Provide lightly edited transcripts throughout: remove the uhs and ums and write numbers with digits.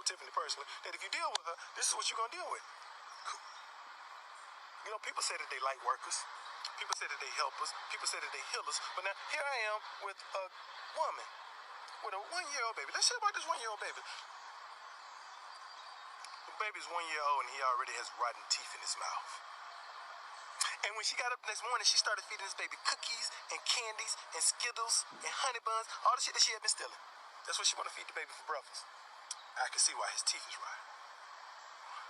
with Tiffany personally, that if you deal with her, this is what you're going to deal with. Cool. You know, people say that they light workers. People say that they help us. People say that they heal us. But now, here I am with a woman with a 1-year-old baby. Let's say about this 1-year-old baby. The baby's 1 year old and he already has rotten teeth in his mouth. And when she got up the next morning, she started feeding this baby cookies and candies and Skittles and honey buns, all the shit that she had been stealing. That's what she want to feed the baby for breakfast. I can see why his teeth is rotten.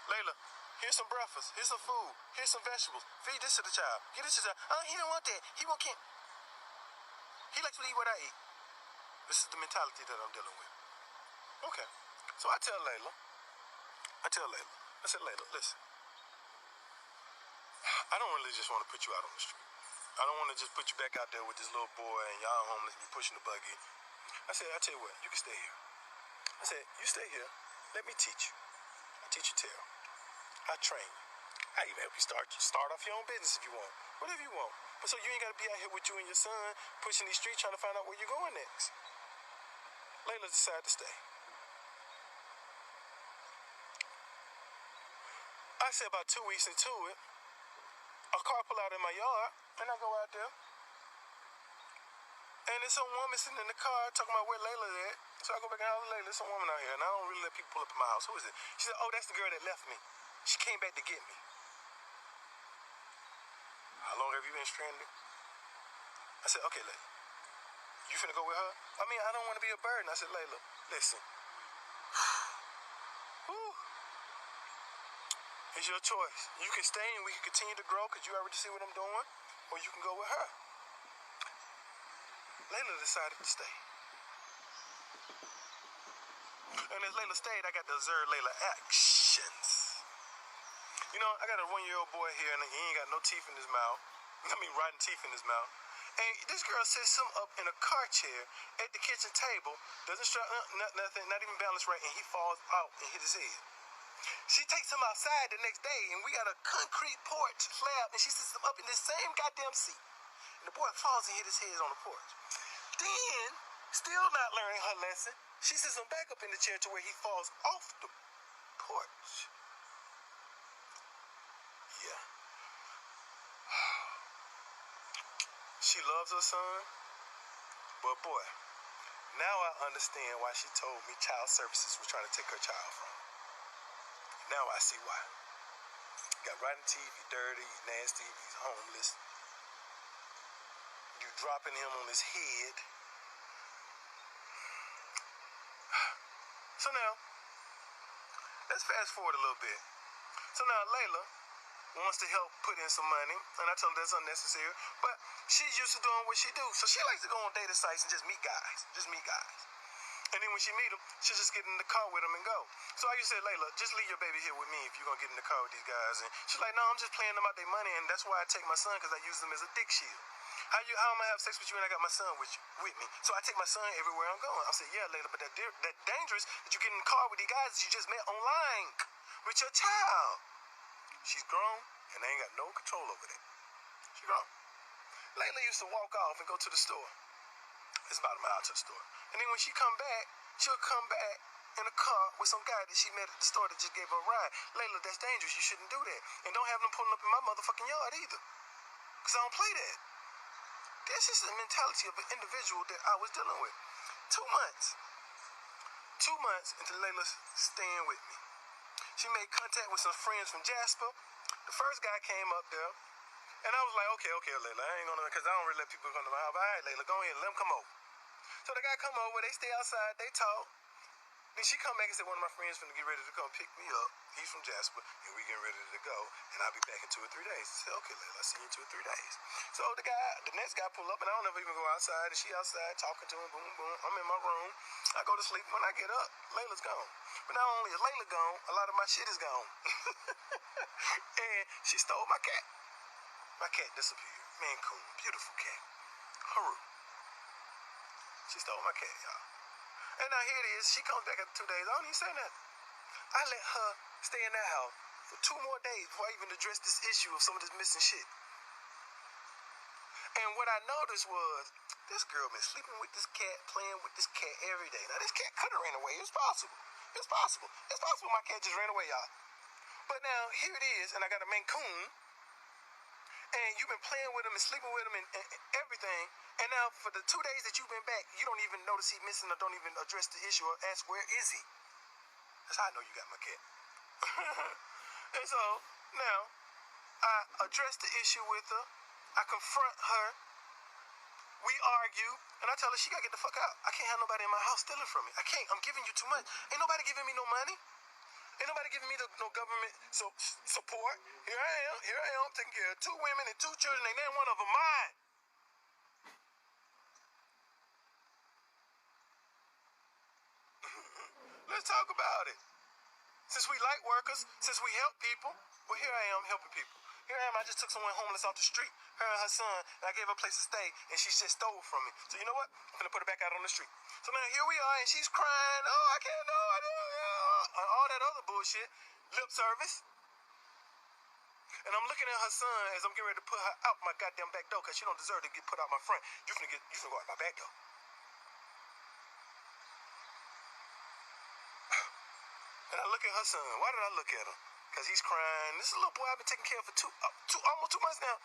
Layla, here's some breakfast. Here's some food. Here's some vegetables. Feed this to the child. Give this to the child. Oh, he don't want that. He won't can't. He likes to eat what I eat. This is the mentality that I'm dealing with. Okay. So I tell Layla, I said, Layla, listen. I don't really just want to put you out on the street. I don't want to just put you back out there with this little boy and y'all homeless and you pushing the buggy. I said, I tell you what, you can stay here. I said, you stay here. Let me teach you. I teach you tarot. I train you. I even help you start off your own business if you want. Whatever you want. But so you ain't got to be out here with you and your son pushing these streets trying to find out where you're going next. Layla decided to stay. I said about 2 weeks into it, a car pull out in my yard, and I go out there. And there's some woman sitting in the car talking about where Layla at. So I go back and holler, Layla, there's some woman out here, and I don't really let people pull up in my house. Who is it? She said, oh, that's the girl that left me. She came back to get me. How long have you been stranded? I said, okay, Layla, you finna go with her? I mean, I don't want to be a burden. I said, Layla, listen. Whew. It's your choice. You can stay and we can continue to grow because you already see what I'm doing, or you can go with her. Layla decided to stay. And as Layla stayed, I got to observe Layla actions. You know, I got a 1-year-old boy here and he ain't got no teeth in his mouth. I mean, rotten teeth in his mouth. And this girl sits him up in a car chair at the kitchen table, doesn't strap nothing, not even balance right, and he falls out and hit his head. She takes him outside the next day, and we got a concrete porch slab, and she sits him up in this same goddamn seat. And the boy falls and hit his head on the porch. Then, still not learning her lesson, she sits him back up in the chair to where he falls off the porch. Yeah. She loves her son, but boy, now I understand why she told me child services was trying to take her child from her. Now I see why. Got rotten teeth, he's dirty, he's nasty, he's homeless. You dropping him on his head. So now, let's fast forward a little bit. So now Layla wants to help put in some money, and I told her that's unnecessary, but she's used to doing what she do. So she likes to go on dating sites and just meet guys. And then when she meet them, she'll just get in the car with them and go. So I used to say, Layla, just leave your baby here with me if you're going to get in the car with these guys. And she's like, no, I'm just playing them out their money, and that's why I take my son, because I use them as a dick shield. How am I going to have sex with you when I got my son with me? So I take my son everywhere I'm going. I said, yeah, Layla, but that dangerous that you get in the car with these guys that you just met online with your child. She's grown, and they ain't got no control over that. She's grown. Layla used to walk off and go to the store. It's about a mile to the store. And then when she come back, she'll come back in a car with some guy that she met at the store that just gave her a ride. Layla, that's dangerous. You shouldn't do that. And don't have them pulling up in my motherfucking yard either. Because I don't play that. This is the mentality of an individual that I was dealing with. 2 months. 2 months into Layla staying with me. She made contact with some friends from Jasper. The first guy came up there. And I was like, okay, Layla, I ain't gonna, because I don't really let people come to my house. But all right, Layla, go ahead and let them come over. So the guy come over, they stay outside, they talk. Then she come back and said, one of my friends finna get ready to come pick me up. He's from Jasper, and we getting ready to go. And I'll be back in 2 or 3 days. I said, okay, Layla, I'll see you in 2 or 3 days. So the next guy pull up, and I don't ever even go outside. And she outside talking to him, boom, boom. I'm in my room. I go to sleep. When I get up, Layla's gone. But not only is Layla gone, a lot of my shit is gone. And she stole my cat. My cat disappeared. Mancoon, beautiful cat. Haru. She stole my cat, y'all. And now here it is. She comes back after 2 days. I don't even say nothing. I let her stay in that house for 2 more days before I even addressed this issue of some of this missing shit. And what I noticed was, this girl been sleeping with this cat, playing with this cat every day. Now, this cat could have ran away. It was possible. It's possible. It's possible my cat just ran away, y'all. But now, here it is, and I got a Maine Coon, and you've been playing with him and sleeping with him and everything, and now for the 2 days that you've been back, you don't even notice he's missing or don't even address the issue or ask, where is he? That's how I know you got my cat. And so, now, I address the issue with her, I confront her, we argue, and I tell her she gotta get the fuck out. I can't have nobody in my house stealing from me. I can't. I'm giving you too much. Ain't nobody giving me no money. Ain't nobody giving me no government support. Here I am, taking care of 2 women and 2 children, and then one of them mine. Let's talk about it. Since we like workers, since we help people, well, here I am helping people. Here I am, I just took someone homeless off the street, her and her son, and I gave her a place to stay, and she just stole from me. So you know what? I'm gonna put her back out on the street. So now here we are, and she's crying, oh, I can't, no, I don't, and all that other bullshit, lip service. And I'm looking at her son as I'm getting ready to put her out my goddamn back door, because she don't deserve to get put out my front. You finna go out my back door. And I look at her son. Why did I look at him? Because he's crying. This is a little boy I've been taking care of for almost 2 months now.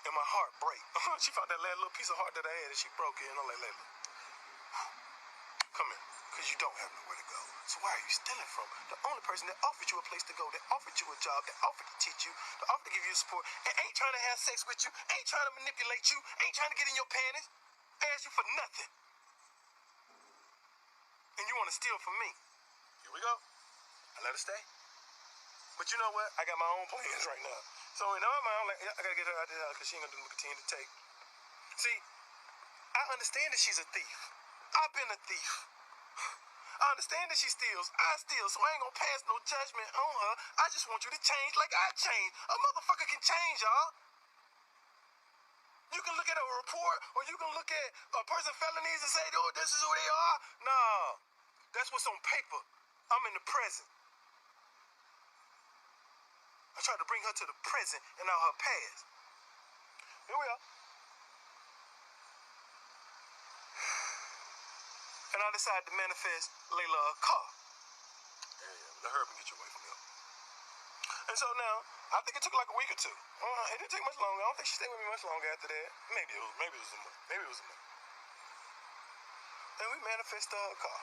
And my heart break. She found that last little piece of heart that I had, and she broke it. And I'm like, Layla, come here, because you don't have nowhere to go. So why are you stealing from the only person that offered you a place to go, that offered you a job, that offered to teach you, that offered to give you support, and ain't trying to have sex with you, ain't trying to manipulate you, ain't trying to get in your panties, ask you for nothing. And you want to steal from me. Here we go. I let her stay. But you know what? I got my own plans right now. So in my mind, I'm like, I gotta get her out of the house because she ain't gonna continue to take. See, I understand that she's a thief. I've been a thief. I understand that she steals. I steal, so I ain't gonna pass no judgment on her. I just want you to change like I changed. A motherfucker can change, y'all. You can look at a report, or you can look at a person's felonies and say, oh, this is who they are. No, that's what's on paper. I'm in the present. I tried to bring her to the present and not her past. Here we are. And I decided to manifest Layla a car. Yeah, let her get you away from me. And so now, I think it took like a week or 2. It didn't take much longer. I don't think she stayed with me much longer after that. Maybe it was a month. And we manifested her a car.